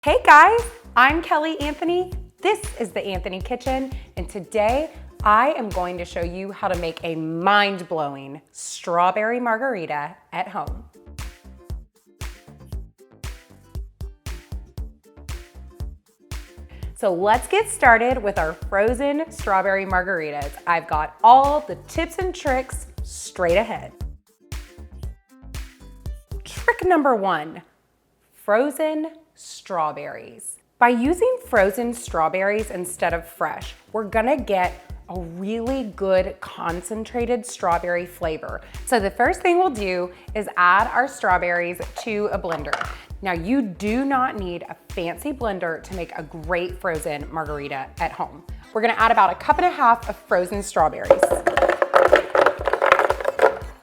Hey guys, I'm Kelly Anthony. This is the Anthony Kitchen, and today I am going to show you how to make a mind-blowing strawberry margarita at home. So let's get started with our frozen strawberry margaritas. I've got all the tips and tricks straight ahead. Trick number one, frozen strawberries. By using frozen strawberries instead of fresh, we're gonna get a really good concentrated strawberry flavor. So the first thing we'll do is add our strawberries to a blender. Now you do not need a fancy blender to make a great frozen margarita at home. We're gonna add about 1.5 cups of frozen strawberries.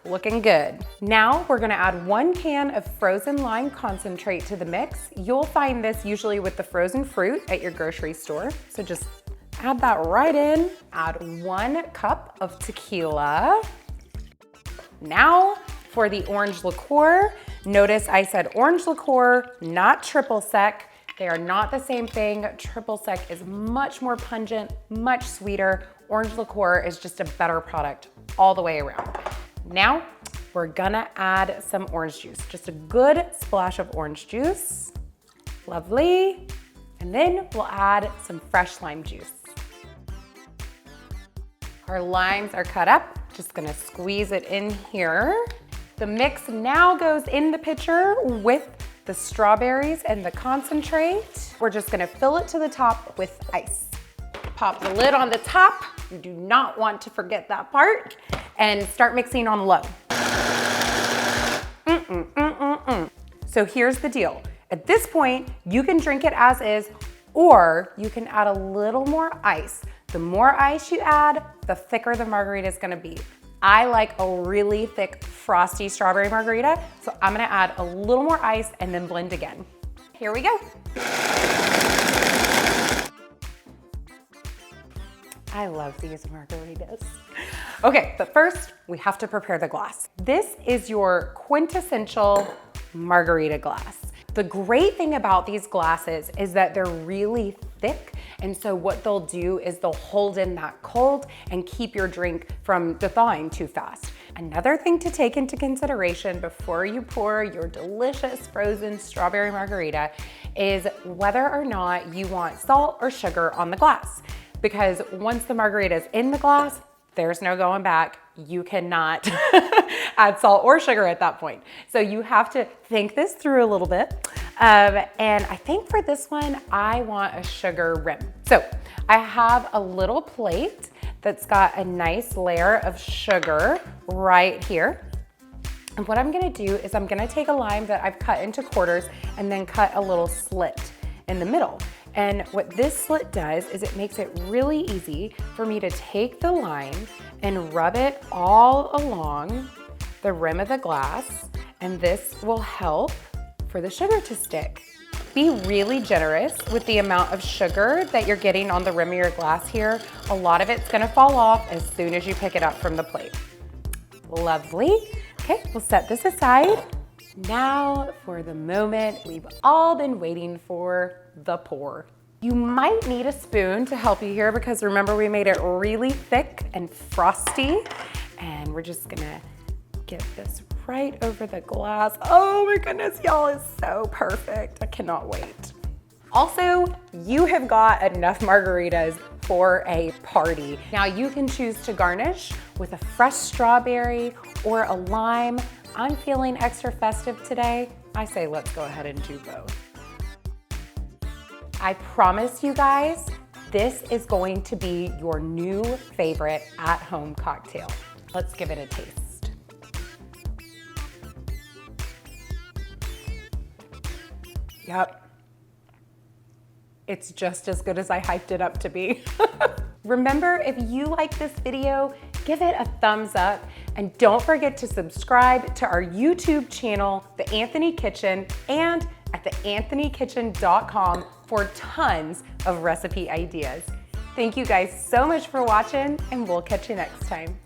Looking good. Now we're gonna add 1 can of frozen lime concentrate to the mix. You'll find this usually with the frozen fruit at your grocery store. So just add that right in. Add 1 cup of tequila. Now for the orange liqueur. Notice I said orange liqueur, not triple sec. They are not the same thing. Triple sec is much more pungent, much sweeter. Orange liqueur is just a better product all the way around. Now, we're gonna add some orange juice, just a good splash of orange juice. Lovely. And then we'll add some fresh lime juice. Our limes are cut up, just gonna squeeze it in here. The mix now goes in the pitcher with the strawberries and the concentrate. We're just gonna fill it to the top with ice. Pop the lid on the top. You do not want to forget that part. And start mixing on low. So here's the deal. At this point, you can drink it as is, or you can add a little more ice. The more ice you add, the thicker the margarita is gonna be. I like a really thick, frosty strawberry margarita, so I'm gonna add a little more ice and then blend again. Here we go. I love these margaritas. Okay, but first we have to prepare the glass. This is your quintessential margarita glass. The great thing about these glasses is that they're really thick, and so what they'll do is they'll hold in that cold and keep your drink from thawing too fast. Another thing to take into consideration before you pour your delicious frozen strawberry margarita is whether or not you want salt or sugar on the glass. Because once the margarita is in the glass, there's no going back. You cannot add salt or sugar at that point. So you have to think this through a little bit. And I think for this one, I want a sugar rim. So I have a little plate that's got a nice layer of sugar right here. And what I'm gonna do is I'm gonna take a lime that I've cut into quarters and then cut a little slit in the middle. And what this slit does is it makes it really easy for me to take the lime and rub it all along the rim of the glass, and this will help for the sugar to stick. Be really generous with the amount of sugar that you're getting on the rim of your glass here. A lot of it's gonna fall off as soon as you pick it up from the plate. Lovely. Okay, we'll set this aside. Now for the moment we've all been waiting for, the pour. You might need a spoon to help you here because remember we made it really thick and frosty, and we're just gonna get this right over the glass. Oh my goodness, y'all, it's so perfect. I cannot wait. Also, you have got enough margaritas for a party. Now you can choose to garnish with a fresh strawberry or a lime. I'm feeling extra festive today. I say let's go ahead and do both. I promise you guys, this is going to be your new favorite at-home cocktail. Let's give it a taste. Yep. It's just as good as I hyped it up to be. Remember, if you like this video, give it a thumbs up, and don't forget to subscribe to our YouTube channel, The Anthony Kitchen, and at theanthonykitchen.com for tons of recipe ideas. Thank you guys so much for watching, and we'll catch you next time.